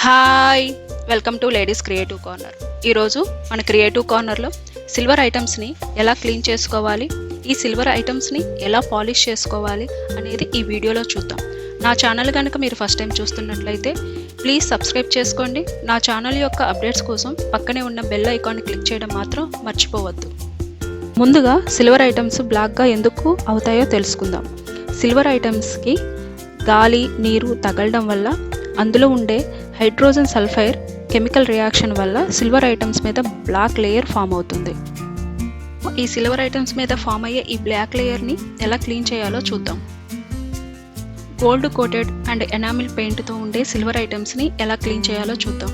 Hi, welcome to ladies creative corner. ఈరోజు మన creative కార్నర్లో సిల్వర్ ఐటమ్స్ని ఎలా క్లీన్ చేసుకోవాలి, ఈ సిల్వర్ ఐటమ్స్ని ఎలా పాలిష్ చేసుకోవాలి అనేది ఈ వీడియోలో చూద్దాం. నా ఛానల్ కనుక మీరు ఫస్ట్ టైం చూస్తున్నట్లయితే ప్లీజ్ సబ్స్క్రైబ్ చేసుకోండి. నా ఛానల్ యొక్క అప్డేట్స్ కోసం పక్కనే ఉన్న బెల్ ఐకాన్ని క్లిక్ చేయడం మాత్రం మర్చిపోవద్దు. ముందుగా సిల్వర్ ఐటమ్స్ బ్లాక్గా ఎందుకు అవుతాయో తెలుసుకుందాం. సిల్వర్ ఐటమ్స్కి గాలి, నీరు తగలడం వల్ల అందులో ఉండే హైడ్రోజన్ సల్ఫైడ్ కెమికల్ రియాక్షన్ వల్ల సిల్వర్ ఐటమ్స్ మీద బ్లాక్ లేయర్ ఫామ్ అవుతుంది. ఈ సిల్వర్ ఐటమ్స్ మీద ఫామ్ అయ్యే ఈ బ్లాక్ లేయర్ని ఎలా క్లీన్ చేయాలో చూద్దాం. గోల్డ్ కోటెడ్ అండ్ ఎనామిల్ పెయింట్తో ఉండే సిల్వర్ ఐటమ్స్ని ఎలా క్లీన్ చేయాలో చూద్దాం.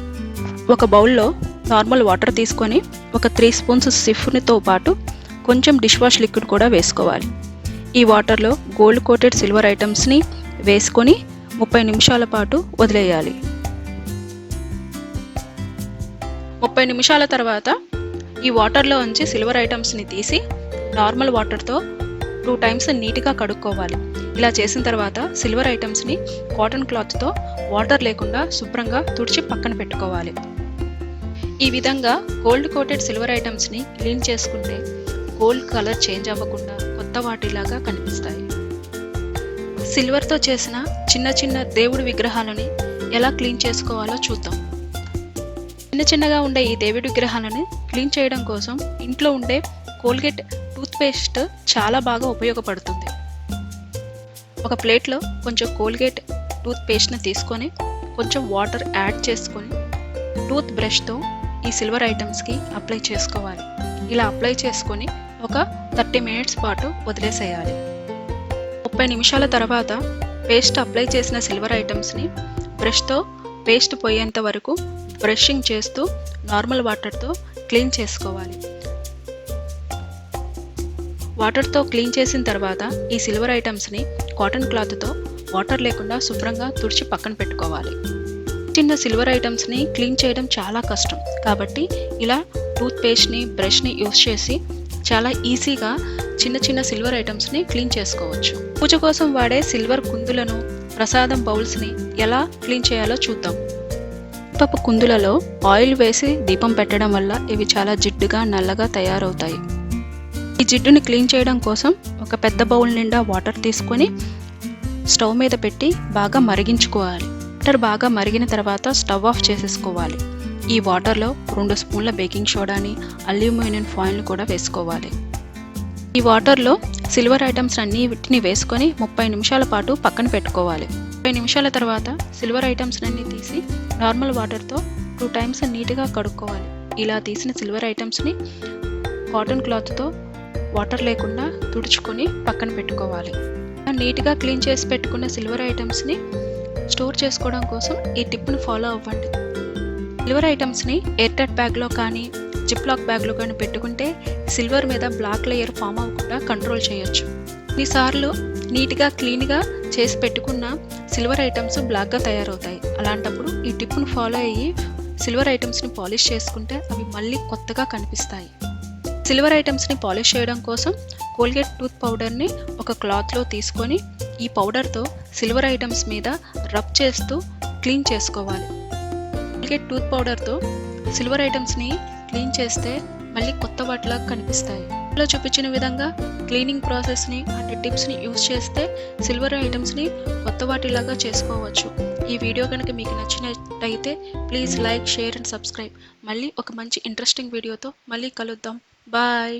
ఒక బౌల్లో నార్మల్ వాటర్ తీసుకొని ఒక 3 స్పూన్స్ సిఫ్తో పాటు కొంచెం డిష్ వాష్ లిక్విడ్ కూడా వేసుకోవాలి. ఈ వాటర్లో గోల్డ్ కోటెడ్ సిల్వర్ ఐటమ్స్ని వేసుకొని 30 నిమిషాల పాటు వదిలేయాలి. 30 నిమిషాల తర్వాత ఈ వాటర్లో ఉంచి సిల్వర్ ఐటమ్స్ని తీసి నార్మల్ వాటర్తో 2 టైమ్స్ నీట్గా కడుక్కోవాలి. ఇలా చేసిన తర్వాత సిల్వర్ ఐటమ్స్ని కాటన్ క్లాత్తో వాటర్ లేకుండా శుభ్రంగా తుడిచి పక్కన పెట్టుకోవాలి. ఈ విధంగా గోల్డ్ కోటెడ్ సిల్వర్ ఐటమ్స్ని క్లీన్ చేసుకుంటే గోల్డ్ కలర్ చేంజ్ అవ్వకుండా కొత్త వాటిలాగా కనిపిస్తాయి. సిల్వర్తో చేసిన చిన్న చిన్న దేవుడి విగ్రహాలని ఎలా క్లీన్ చేసుకోవాలో చూద్దాం. చిన్నగా ఉండే ఈ దేవుడి విగ్రహాలను క్లీన్ చేయడం కోసం ఇంట్లో ఉండే కోల్గేట్ టూత్పేస్ట్ చాలా బాగా ఉపయోగపడుతుంది. ఒక ప్లేట్లో కొంచెం కోల్గేట్ టూత్పేస్ట్ని తీసుకొని కొంచెం వాటర్ యాడ్ చేసుకొని టూత్ బ్రష్తో ఈ సిల్వర్ ఐటమ్స్కి అప్లై చేసుకోవాలి. ఇలా అప్లై చేసుకొని ఒక 30 మినిట్స్ పాటు వదిలేసేయాలి. 30 నిమిషాల తర్వాత పేస్ట్ అప్లై చేసిన సిల్వర్ ఐటమ్స్ని బ్రష్తో పేస్ట్ పోయేంత వరకు బ్రషింగ్ చేస్తూ నార్మల్ వాటర్తో క్లీన్ చేసుకోవాలి. వాటర్తో క్లీన్ చేసిన తర్వాత ఈ సిల్వర్ ఐటమ్స్ని కాటన్ క్లాత్తో వాటర్ లేకుండా శుభ్రంగా తుడిచి పక్కన పెట్టుకోవాలి. చిన్న సిల్వర్ ఐటమ్స్ని క్లీన్ చేయడం చాలా కష్టం కాబట్టి ఇలా టూత్ పేస్ట్ని బ్రష్ని యూస్ చేసి చాలా ఈజీగా చిన్న సిల్వర్ ఐటమ్స్ని క్లీన్ చేసుకోవచ్చు. పూజ కోసం వాడే సిల్వర్ కుందులను, ప్రసాదం బౌల్స్ని ఎలా క్లీన్ చేయాలో చూద్దాం. పప్పు కుందులలో ఆయిల్ వేసి దీపం పెట్టడం వల్ల ఇవి చాలా జిడ్డుగా నల్లగా తయారవుతాయి. ఈ జిడ్డుని క్లీన్ చేయడం కోసం ఒక పెద్ద బౌల్ నిండా వాటర్ తీసుకొని స్టవ్ మీద పెట్టి బాగా మరిగించుకోవాలి. వాటర్ బాగా మరిగిన తర్వాత స్టవ్ ఆఫ్ చేసేసుకోవాలి. ఈ వాటర్లో 2 స్పూన్ల బేకింగ్ సోడాని, అల్యూమినియం ఫాయిల్ని కూడా వేసుకోవాలి. ఈ వాటర్లో సిల్వర్ ఐటమ్స్ అన్నిటిని వేసుకొని 30 నిమిషాల పాటు పక్కన పెట్టుకోవాలి. 30 నిమిషాల తర్వాత సిల్వర్ ఐటమ్స్ అన్ని తీసి నార్మల్ వాటర్తో 2 టైమ్స్ నీట్గా కడుక్కోవాలి. ఇలా తీసిన సిల్వర్ ఐటమ్స్ని కాటన్ క్లాత్తో వాటర్ లేకుండా తుడుచుకొని పక్కన పెట్టుకోవాలి. నీట్గా క్లీన్ చేసి పెట్టుకున్న సిల్వర్ ఐటమ్స్ని స్టోర్ చేసుకోవడం కోసం ఈ టిప్ని ఫాలో అవ్వండి. సిల్వర్ ఐటమ్స్ని ఎయిర్ టైట్ బ్యాగ్లో కానీ జిప్లాక్ బ్యాగ్లో కానీ పెట్టుకుంటే సిల్వర్ మీద బ్లాక్ లేయర్ ఫామ్ అవ్వకుండా కంట్రోల్ చేయొచ్చు. కొన్నిసార్లు నీట్గా క్లీన్గా చేసి పెట్టుకున్న సిల్వర్ ఐటమ్స్ బ్లాక్గా తయారవుతాయి. అలాంటప్పుడు ఈ టిప్ను ఫాలో అయ్యి సిల్వర్ ఐటమ్స్ని పాలిష్ చేసుకుంటే అవి మళ్ళీ కొత్తగా కనిపిస్తాయి. సిల్వర్ ఐటమ్స్ని పాలిష్ చేయడం కోసం కోల్గేట్ టూత్ పౌడర్ని ఒక క్లాత్లో తీసుకొని ఈ పౌడర్తో సిల్వర్ ఐటమ్స్ మీద రబ్ చేస్తూ క్లీన్ చేసుకోవాలి. కోల్గేట్ టూత్ పౌడర్తో సిల్వర్ ఐటమ్స్ని క్లీన్ చేస్తే మళ్ళీ కొత్త వాటిలా కనిపిస్తాయి. ఇలా చూపించిన విధంగా క్లీనింగ్ ప్రాసెస్ని అండ్ టిప్స్ని యూస్ చేస్తే సిల్వర్ ఐటమ్స్ని కొత్త వాటిలాగా చేసుకోవచ్చు. ఈ వీడియో కనుక మీకు నచ్చినట్టయితే please like, share and subscribe. మళ్ళీ ఒక మంచి ఇంట్రెస్టింగ్ వీడియోతో మళ్ళీ కలుద్దాం. బాయ్.